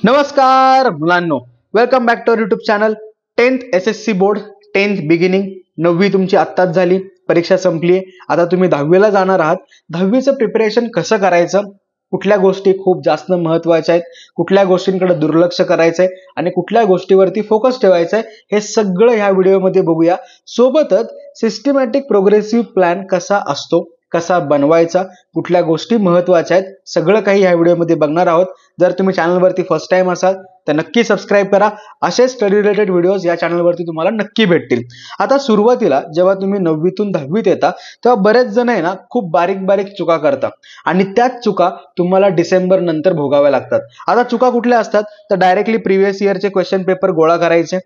नमस्कार मुलांनो, welcome back to our YouTube channel. 10th SSC board 10th beginning. 9वी तुमची आत्ताच झाली, परीक्षा संपली. आता तुम्ही 10वीला जाणार आहात. 10वीचं प्रिपरेशन कसं करायचं, कुठल्या गोष्टी खूप जास्त महत्त्वाच्या आहेत, कुठल्या गोष्टींकडे दुर्लक्ष करायचंय आणि कुठल्या गोष्टीवरती फोकस ठेवायचा आहे, हे सगळं ह्या व्हिडिओमध्ये बघूया. सोबतच सिस्टमॅटिक प्रोग्रेसिव्ह प्लॅन कसा असतो, कसा बनवायचा, कुठल्या गोष्टी महत्त्वाच्या आहेत, सगळं काही ह्या व्हिडिओमध्ये बघणार आहोत. जर तुम्ही चॅनलवरती फर्स्ट टाइम असाल तर नक्की सबस्क्राईब करा. असे स्टडी रिलेटेड व्हिडिओज या चॅनलवरती तुम्हाला नक्की भेटतील. आता सुरुवातीला जेव्हा तुम्ही 9वीतून 10वीत येता तेव्हा बरेच जण आहे ना खूप बारीक बारीक चुका करतात आणि त्याच चुका तुम्हाला डिसेंबर नंतर भोगाव्या लागतात. आता चुका कुठल्या असतात तर डायरेक्टली प्रिव्हियस इयरचे क्वेश्चन पेपर गोळा करायचे,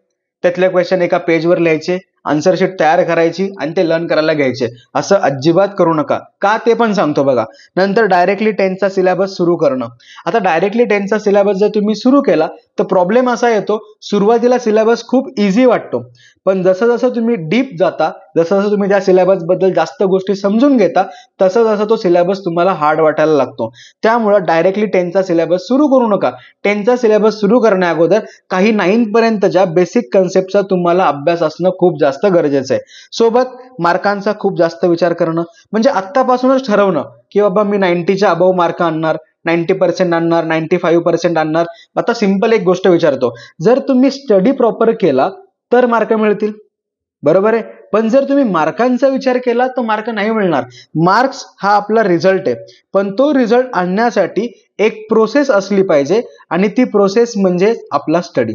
त्यातले क्वेश्चन एका पेजवर लिहायचे, आन्सर शीट तयार करायची आणि ते लर्न करायला घ्यायचे. असं अजिबात करू नका. का ते पण सांगतो बघा. नंतर डायरेक्टली 10चा सिलेबस सुरू करणं. आता डायरेक्टली 10चा सिलेबस जर तुम्ही सुरू केला तर प्रॉब्लेम असा येतो, सुरुवातीला सिलेबस खूप इझी वाटतो, पण जसं जसं तुम्ही डीप जाता, जसं जसं तुम्ही त्या सिलेबस बद्दल जास्त गोष्टी समजून घेता, तसं जसं तो सिलेबस तुम्हाला हार्ड वाटायला लागतो. त्यामुळे डायरेक्टली 10चा सिलेबस सुरू करू नका. 10चा सिलेबस सुरू करण्या अगोदर काही 9th पर्यंतच्या बेसिक कन्सेप्टचा तुम्हाला अभ्यास असणं खूप जास्त गरजेचं आहे. सोबत मार्कांचा खूप जास्त विचार करणं, म्हणजे आत्तापासूनच ठरवणं की बाबा मी 90च्या अबव मार्क आणणार, 90% आणणार, 95% आणणार. आता सिंपल एक गोष्ट विचारतो, जर तुम्ही स्टडी प्रॉपर केला तर मार्क मिळतील, बरोबर आहे. पण जर तुम्ही मार्कांचा विचार केला तर मार्क नाही मिळणार. मार्क्स हा आपला रिझल्ट आहे, पण तो रिझल्ट आणण्यासाठी एक प्रोसेस असली पाहिजे आणि ती प्रोसेस म्हणजे आपला स्टडी.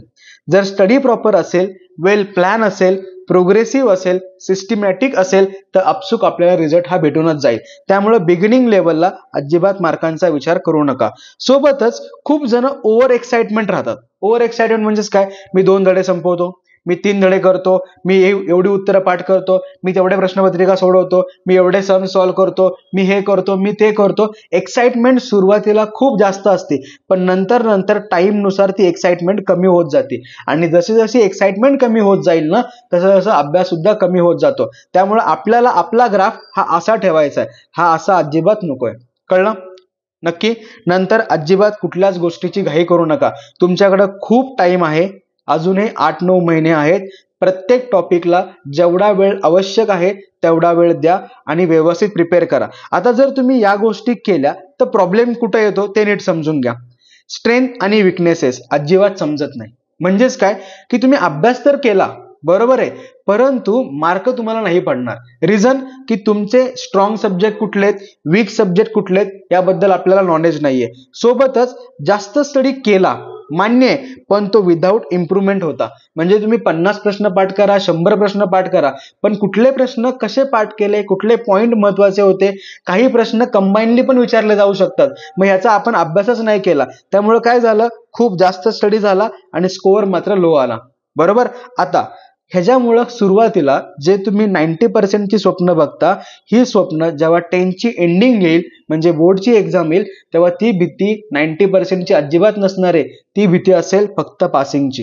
जर स्टडी प्रॉपर असेल, वेल प्लॅन असेल, प्रोग्रेसिव्ह असेल, सिस्टमॅटिक असेल तर अपसूक आपल्याला रिझल्ट हा भेटूनच जाईल. त्यामुळे बिगिनिंग लेवलला अजिबात मार्कांचा विचार करू नका. सोबतच खूप जण ओव्हर एक्साइटमेंट राहतात. ओव्हर एक्साइटमेंट म्हणजेच काय, मी 2 धडे संपवतो, मी 3 धडे करतो, मी एवढी उत्तरं पाठ करतो, मी तेवढे प्रश्नपत्रिका सोडवतो, मी एवढे सम सॉल्व्ह करतो, मी हे करतो, मी ते करतो. एक्साइटमेंट सुरुवातीला खूप जास्त असते, पण नंतर नंतर टाइम नुसार ती एक्साइटमेंट कमी होत जाते आणि जशी जशी एक्साइटमेंट कमी होत जाईल ना तसं तसं अभ्यास सुद्धा कमी होत जातो. त्यामुळे आपल्याला आपला ग्राफ हा असा ठेवायचा आहे, हा असा अजिबात नकोय. कळलं नक्की. नंतर अजिबात कुठल्याच गोष्टीची घाई करू नका. तुमच्याकडे खूप टाइम आहे, अजूनही 8-9 महिने आहेत. प्रत्येक टॉपिकला जेवढा वेळ आवश्यक आहे तेवढा वेळ द्या आणि व्यवस्थित प्रिपेअर करा. आता जर तुम्ही या गोष्टी केल्या तर प्रॉब्लेम कुठे येतो ते नीट समजून घ्या. स्ट्रेंथ आणि विकनेसेस अजिबात समजत नाही. म्हणजेच काय की तुम्ही अभ्यास तर केला, बरोबर आहे, परंतु मार्क तुम्हाला नाही पडणार. रिझन की तुमचे स्ट्रॉंग सब्जेक्ट कुठलेत, वीक सब्जेक्ट कुठलेत याबद्दल आपल्याला नॉलेज नाहीये. सोबतच जास्त स्टडी केला मान्य आहे, पण तो विदाऊट इम्प्रुव्हमेंट होता. म्हणजे तुम्ही 50 प्रश्न पाठ करा, 100 प्रश्न पाठ करा, पण कुठले प्रश्न कसे पाठ केले, कुठले पॉइंट महत्वाचे होते, काही प्रश्न कंबाईनली पण विचारले जाऊ शकतात. मग याचा आपण अभ्यासच नाही केला, त्यामुळे काय झालं, खूप जास्त स्टडी झाला आणि स्कोअर मात्र लो आला, बरोबर. आता ह्याच्यामुळं सुरुवातीला जे तुम्ही 90% स्वप्न बघता, ही स्वप्न जेव्हा 10ची एंडिंग येईल म्हणजे बोर्डची एक्झाम येईल तेव्हा ती भीती 90% अजिबात नसणार आहे. ती भीती असेल फक्त पासिंगची,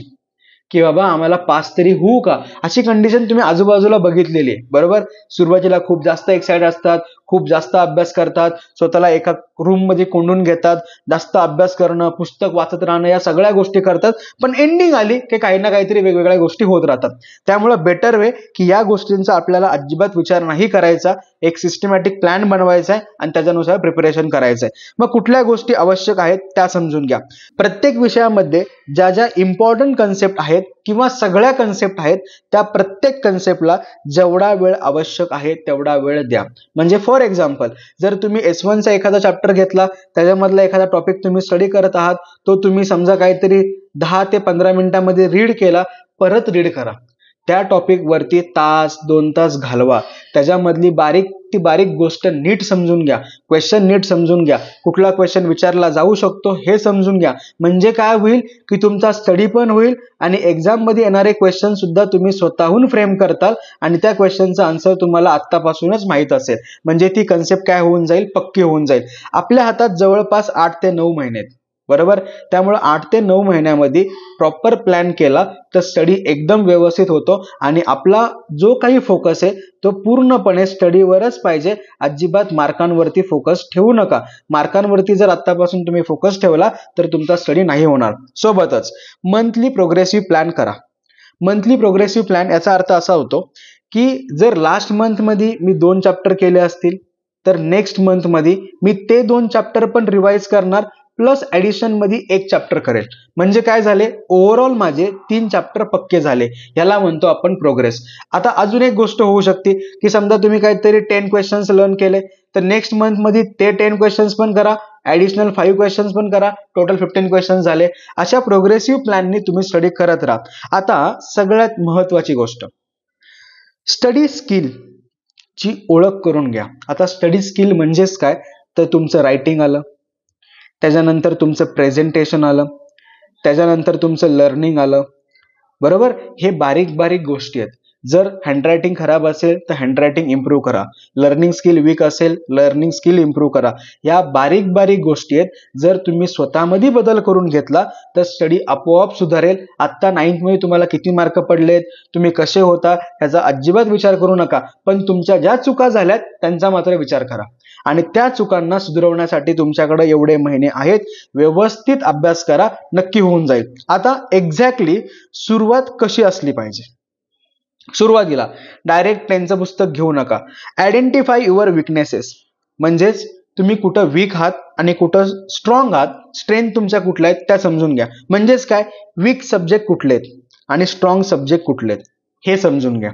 की बाबा आम्हाला पास तरी होऊ का, अशी कंडिशन तुम्ही आजूबाजूला बघितलेली आहे, बरोबर. सुरुवातीला खूप जास्त एक्साइट असतात, खूप जास्त अभ्यास करतात, स्वतःला एका रूम मध्ये कोंडून घेतात, जास्त अभ्यास करणं, पुस्तक वाचत राहणं, या सगळ्या गोष्टी करतात. पण एंडिंग आली की काही ना काहीतरी वेगवेगळ्या गोष्टी होत राहतात. त्यामुळे बेटर वे की या गोष्टींचा आपल्याला अजिबात विचार नाही करायचा, एक सिस्टमॅटिक प्लॅन बनवायचा आहे आणि त्याच्यानुसार प्रिपरेशन करायचं आहे. मग कुठल्या गोष्टी आवश्यक आहेत त्या समजून घ्या. प्रत्येक विषयामध्ये ज्या ज्या इम्पॉर्टंट कन्सेप्ट आहेत किंवा सगळ्या कन्सेप्ट आहेत, त्या प्रत्येक कन्सेप्टला जेवढा वेळ आवश्यक आहे तेवढा वेळ द्या. म्हणजे फॉर एक्झाम्पल, जर तुम्ही S1चा एखादा चॅप्टर घेतला, त्याच्यामधला एखादा टॉपिक तुम्ही स्टडी करत आहात, तो तुम्ही समजा काहीतरी 10 ते 15 मिनिटांमध्ये रीड केला, परत रीड करा. त्या टॉपिक वरती तास 2 तास घालवा. त्याच्यामधली बारीक गोष्ट नीट समजून घ्या, क्वेश्चन नीट समजून घ्या, कुठला क्वेश्चन विचारला जाऊ शकतो हे समजून घ्या. म्हणजे काय होईल की तुमचा स्टडी पण होईल आणि एक्झाम मध्ये येणारे क्वेश्चन सुद्धा तुम्ही स्वतःहून फ्रेम करताल आणि त्या क्वेश्चनचा आन्सर तुम्हाला आत्तापासूनच माहित असेल. म्हणजे ती कन्सेप्ट काय होऊन जाईल, पक्की होऊन जाईल. आपल्या हातात जवळपास 8 ते 9 महिने आहेत, बरोबर. त्यामुळे 8 ते 9 महिन्यामध्ये प्रॉपर प्लॅन केला तर स्टडी एकदम व्यवस्थित होतो आणि आपला जो काही फोकस आहे तो पूर्णपणे स्टडीवरच पाहिजे. अजिबात मार्कांवरती फोकस ठेवू नका. मार्कांवरती जर आतापासून तुम्ही फोकस ठेवला तर तुमचा स्टडी नाही होणार. सोबतच मंथली प्रोग्रेसिव्ह प्लॅन करा. मंथली प्रोग्रेसिव्ह प्लॅन याचा अर्थ असा होतो की जर लास्ट मंथ मध्ये मी 2 चॅप्टर केले असतील तर नेक्स्ट मंथ मध्ये मी ते 2 चॅप्टर पण रिवाइज करणार प्लस ऍडिशन मध्ये 1 चॅप्टर करेल. म्हणजे काय झाले, ओव्हरऑल माझे 3 चॅप्टर पक्के झाले. याला म्हणतो आपण प्रोग्रेस. आता अजून एक गोष्ट होऊ शकते की समजा तुम्ही काहीतरी 10 क्वेश्चन्स लर्न केले तर नेक्स्ट मंथ मध्ये ते 10 क्वेश्चन्स पण करा, ऍडिशनल 5 क्वेश्चन्स पण करा, टोटल 15 क्वेश्चन्स झाले. अशा प्रोग्रेसिव्ह प्लॅननी तुम्ही स्टडी करत राहा. आता सगळ्यात महत्वाची गोष्ट, स्टडी स्किल ची ओळख करून घ्या. आता स्टडी स्किल म्हणजेच काय तर तुमचं रायटिंग आलं, त्याच्यानंतर तुमचं प्रेझेंटेशन आलं, त्याच्यानंतर तुमचं लर्निंग आलं, बरोबर. हे बारीक बारीक गोष्टी आहेत. जर हँडरायटिंग खराब असेल तर हँडरायटिंग इम्प्रूव्ह करा, लर्निंग स्किल वीक असेल लर्निंग स्किल इम्प्रूव्ह करा. या बारीक बारीक गोष्टी आहेत. जर तुम्ही स्वतःमध्ये बदल करून घेतला तर स्टडी आपोआप सुधारेल. आता 9th मध्ये तुम्हाला किती मार्क पडलेत, तुम्ही कसे होता याचा अजिबात विचार करू नका, पण तुमच्या ज्या चुका झाल्यात त्यांचा मात्र विचार करा आणि त्या चुकांना सुधारवण्यासाठी तुमच्याकडे एवढे महिने आहेत. व्यवस्थित अभ्यास करा, नक्की होऊन जाईल. आता एक्झॅक्टली सुरुवात कशी असली पाहिजे. सुरुवातीला डायरेक्ट 10चं पुस्तक घेऊ नका. आयडेंटिफाय युअर विकनेसेस, म्हणजेच तुम्ही कुठं वीक आहात आणि कुठं स्ट्रॉंग आहात, स्ट्रेंथ तुमच्या कुठल्या आहेत त्या समजून घ्या. म्हणजेच काय, वीक सब्जेक्ट कुठले आहेत आणि स्ट्रॉंग सब्जेक्ट कुठले आहेत हे समजून घ्या,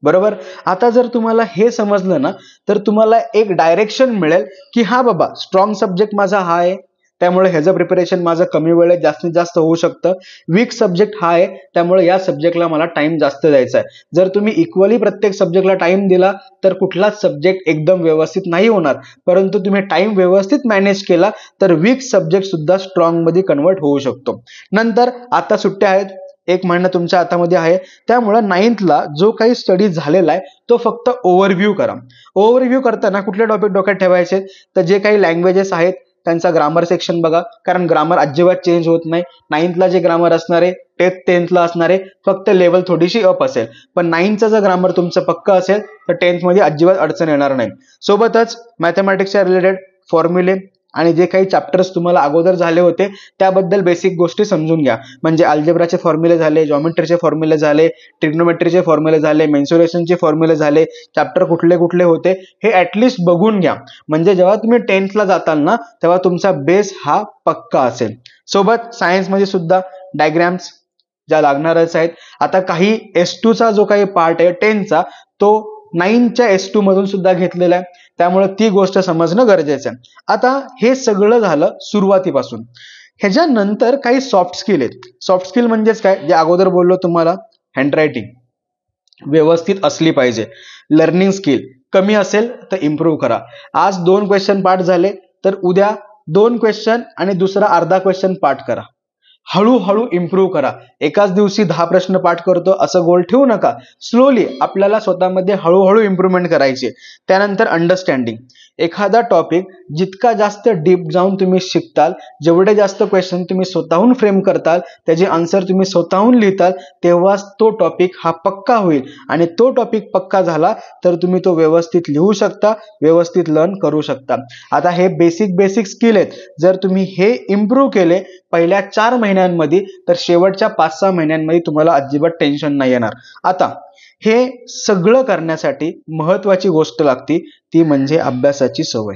बरोबर. आता जर तुम्हाला हे समजलं ना तर तुम्हाला एक डायरेक्शन मिळेल की हा बाबा स्ट्रॉंग सब्जेक्ट माझा हा आहे त्यामुळे ह्याचं प्रिपरेशन माझं कमी वेळेत जास्तीत जास्त होऊ शकतं. वीक सब्जेक्ट हा आहे त्यामुळे या सब्जेक्टला मला टाइम जास्त द्यायचा आहे. जर तुम्ही इक्वली प्रत्येक सब्जेक्टला टाइम दिला तर कुठलाच सब्जेक्ट एकदम व्यवस्थित नाही होणार, परंतु तुम्ही टाइम व्यवस्थित मॅनेज केला तर वीक सब्जेक्ट सुद्धा स्ट्रॉंग मध्ये कन्वर्ट होऊ शकतो. नंतर आता सुट्ट्या आहेत, 1 महिना तुमच्या हातामध्ये आहे, त्यामुळे 9thला जो काही स्टडी झालेला आहे तो फक्त ओव्हरव्ह्यू करा. ओव्हरव्ह्यू करताना कुठले टॉपिक डोक्यात ठेवायचे तर जे काही लँग्वेजेस आहेत त्यांचा ग्रामर सेक्शन बघा, कारण ग्रामर अजिबात चेंज होत नाही. 9thला जे ग्रामर असणार आहे ते 10thला असणार आहे, फक्त लेवल थोडीशी अप असेल. पण 9thचं जर ग्रामर तुमचं पक्का असेल तर 10th मध्ये अजिबात अडचण येणार नाही. सोबतच मॅथमॅटिक्सच्या रिलेटेड फॉर्म्युले आणि जे काही चॅप्टर्स तुम्हाला अगोदर झाले होते त्याबद्दल बेसिक गोष्टी समजून घ्या. म्हणजे अल्जेब्राचे फॉर्म्युले झाले, जॉमेट्रीचे फॉर्म्युले झाले, ट्रिग्नोमेट्रीचे फॉर्म्युले झाले, मेन्सुरेशनचे फॉर्म्युले झाले, चॅप्टर कुठले कुठले होते हे ऍटलिस्ट बघून घ्या. म्हणजे जेव्हा तुम्ही 10thला जाताल ना तेव्हा तुमचा बेस हा पक्का असेल. सोबत सायन्स मध्ये सुद्धा डायग्राम्स ज्या लागणारच आहेत. आता काही S2चा जो काही पार्ट आहे 10चा तो 9च्या S2 मधून सुद्धा घेतलेला आहे, त्यामुळे ती गोष्ट समजणं गरजेचं आहे. आता हे सगळं झालं सुरुवातीपासून. ह्याच्यानंतर काही सॉफ्ट स्किल आहेत. सॉफ्ट स्किल म्हणजेच काय, जे अगोदर बोललो तुम्हाला, हँडरायटिंग व्यवस्थित असली पाहिजे, लर्निंग स्किल कमी असेल तर इम्प्रूव्ह करा. आज 2 क्वेश्चन पाठ झाले तर उद्या 2 क्वेश्चन आणि दुसरा अर्धा क्वेश्चन पाठ करा. हळूहळू इम्प्रूव्ह करा. एकाच दिवशी 10 प्रश्न पाठ करतो असं गोल ठेवू नका. स्लोली आपल्याला स्वतःमध्ये हळूहळू इम्प्रूव्हमेंट करायची. त्यानंतर अंडरस्टँडिंग. एखादा टॉपिक जितका जास्त डीप जाऊन तुम्ही शिकताल, जेवढे जास्त क्वेश्चन तुम्ही स्वतःहून फ्रेम करताल, त्याचे आन्सर तुम्ही स्वतःहून लिहिताल, तेव्हाच तो टॉपिक हा पक्का होईल आणि तो टॉपिक पक्का झाला तर तुम्ही तो व्यवस्थित लिहू शकता, व्यवस्थित लर्न करू शकता. आता हे बेसिक स्किल आहेत. जर तुम्ही हे इम्प्रूव्ह केले पहिल्या 4 महिन्यांमध्ये तर शेवटच्या 5-6 महिन्यांमध्ये तुम्हाला अजिबात टेन्शन नाही येणार. आता हे सगळं करण्यासाठी महत्वाची गोष्ट लागते ती म्हणजे अभ्यासाची सवय.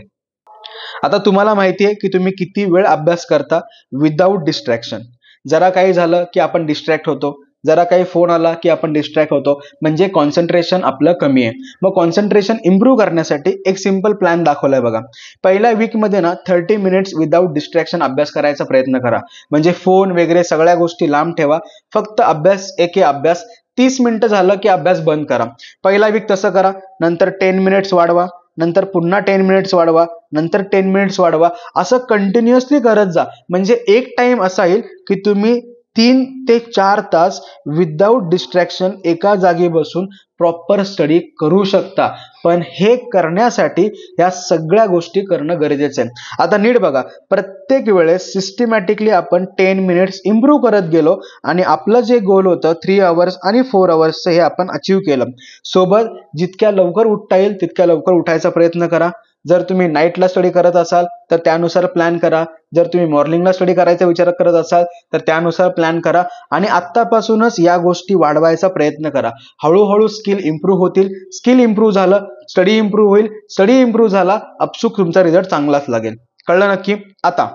आता तुम्हाला माहिती आहे की तुम्ही किती वेळ अभ्यास करता विदाऊट डिस्ट्रॅक्शन. जरा काही झालं की आपण डिस्ट्रॅक्ट होतो, जरा काही फोन आला की आपण डिस्ट्रॅक्ट होतो, म्हणजे कॉन्सन्ट्रेशन आपलं कमी आहे. मग कॉन्सन्ट्रेशन इम्प्रूव्ह करण्यासाठी एक सिंपल प्लॅन दाखवलाय बघा. पहिल्या वीकमध्ये ना 30 मिनिट्स विदाऊट डिस्ट्रॅक्शन अभ्यास करायचा प्रयत्न करा. म्हणजे फोन वगैरे सगळ्या गोष्टी लांब ठेवा. फक्त अभ्यास, एके अभ्यास. 30 मिनिटं झालं की अभ्यास बंद करा. पहिला वीक तसं करा. नंतर 10 मिनिट्स वाढवा, नंतर पुन्हा 10 मिनिट्स वाढवा, नंतर 10 मिनिट्स वाढवा. असं कंटिन्युअसली करत जा. म्हणजे एक टाइम असा येईल की तुम्ही 3 ते 4 तास विदाउट डिस्ट्रॅक्शन एका जागी बसून प्रॉपर स्टडी करू शकता. पण हे करण्यासाठी या सगळ्या गोष्टी करणं गरजेचं आहे. आता नीट बघा, प्रत्येक वेळेस सिस्टमॅटिकली आपण 10 मिनिट्स इम्प्रूव्ह करत गेलो आणि आपलं जे गोल होतं 3 आवर्स आणि 4 आवर्सचं हे आपण अचीव्ह केलं. सोबत जितक्या लवकर उठता येईल तितक्या लवकर उठायचा प्रयत्न करा. जर तुम्ही नाईटला स्टडी करत असाल तर त्यानुसार प्लॅन करा. जर तुम्ही मॉर्निंगला स्टडी करायचा विचार करत असाल तर त्यानुसार प्लॅन करा आणि आत्तापासूनच या गोष्टी वाढवायचा प्रयत्न करा. हळूहळू स्किल इम्प्रूव्ह होतील. स्किल इम्प्रूव्ह झालं, स्टडी इम्प्रूव्ह होईल. स्टडी इम्प्रूव्ह झाला, अपसूक तुमचा रिझल्ट चांगलाच लागेल. कळलं नक्की? आता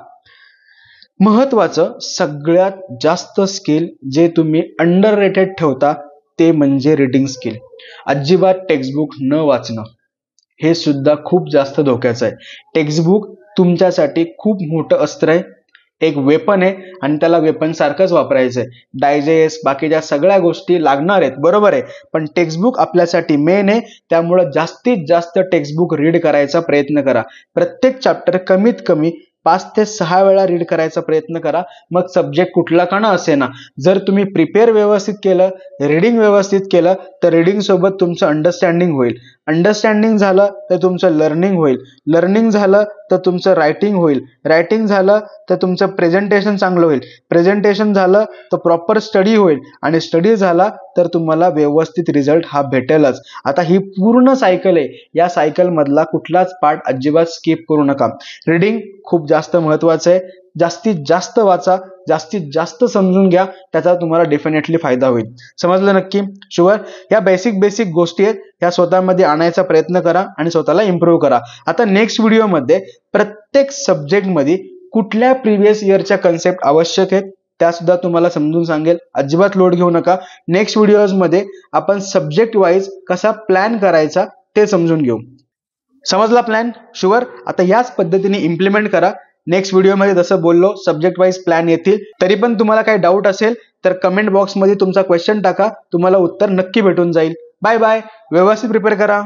महत्वाचं सगळ्यात जास्त स्किल जे तुम्ही अंडररेटेड ठेवता ते म्हणजे रीडिंग स्किल. अजिबात टेक्स्टबुक न वाचणं हे सुद्धा खूप जास्त धोक्याचं आहे. टेक्स्टबुक तुमच्यासाठी खूप मोठं अस्त्र आहे, एक वेपन आहे आणि त्याला वेपन सारखंच वापरायचं आहे. डायजेस्ट बाकीच्या सगळ्या गोष्टी लागणार आहेत, बरोबर आहे, पण टेक्स्टबुक आपल्यासाठी मेन आहे. त्यामुळे जास्तीत जास्त टेक्स्टबुक रीड करायचा प्रयत्न करा. प्रत्येक चॅप्टर कमीत कमी 5 ते 6 वेळा रीड करायचा प्रयत्न करा. मग सब्जेक्ट कुठला का ना असे ना, जर तुम्ही प्रिपेअर व्यवस्थित केलं, रीडिंग व्यवस्थित केलं तर रीडिंग सोबत तुमचं अंडरस्टँडिंग होईल. अंडरस्टँडिंग झालं तर तुमचं लर्निंग होईल. लर्निंग झालं तर तुमचं रायटिंग होईल. रायटिंग झालं तर तुमचं प्रेझेंटेशन चांगलं होईल. प्रेझेंटेशन झालं तर प्रॉपर स्टडी होईल आणि स्टडी झाला तर तुम्हाला व्यवस्थित रिझल्ट हा भेटेलच. आता ही पूर्ण सायकल आहे. या सायकल मधला कुठलाच पार्ट अजिबात स्किप करू नका. रीडिंग खूप जास्त महत्वाचं आहे. जास्तीत जास्त वाचा, जास्तीत जास्त समजून घ्या, त्याचा तुम्हाला डेफिनेटली फायदा होईल. समजलं नक्की? शुअर? या बेसिक गोष्टी आहेत, ह्या स्वतःमध्ये आणायचा प्रयत्न करा आणि स्वतःला इम्प्रूव्ह करा. आता नेक्स्ट व्हिडिओमध्ये प्रत्येक सब्जेक्टमध्ये कुठल्या प्रिव्हियस इयरच्या कन्सेप्ट आवश्यक आहेत त्या सुद्धा तुम्हाला समजून सांगेल. अजिबात लोड घेऊ नका. नेक्स्ट व्हिडिओजमध्ये आपण सब्जेक्ट वाईज कसा प्लॅन करायचा ते समजून घेऊ. समजला प्लॅन? शुअर? आता याच पद्धतीने इम्प्लिमेंट करा. नेक्स्ट व्हिडिओमध्ये जसं बोललो सब्जेक्ट वाईज प्लॅन येतील. तरी पण तुम्हाला काही डाऊट असेल तर कमेंट बॉक्समध्ये तुमचा क्वेश्चन टाका, तुम्हाला उत्तर नक्की भेटून जाईल. Bye bye. व्यवस्थित प्रिपेअर करा.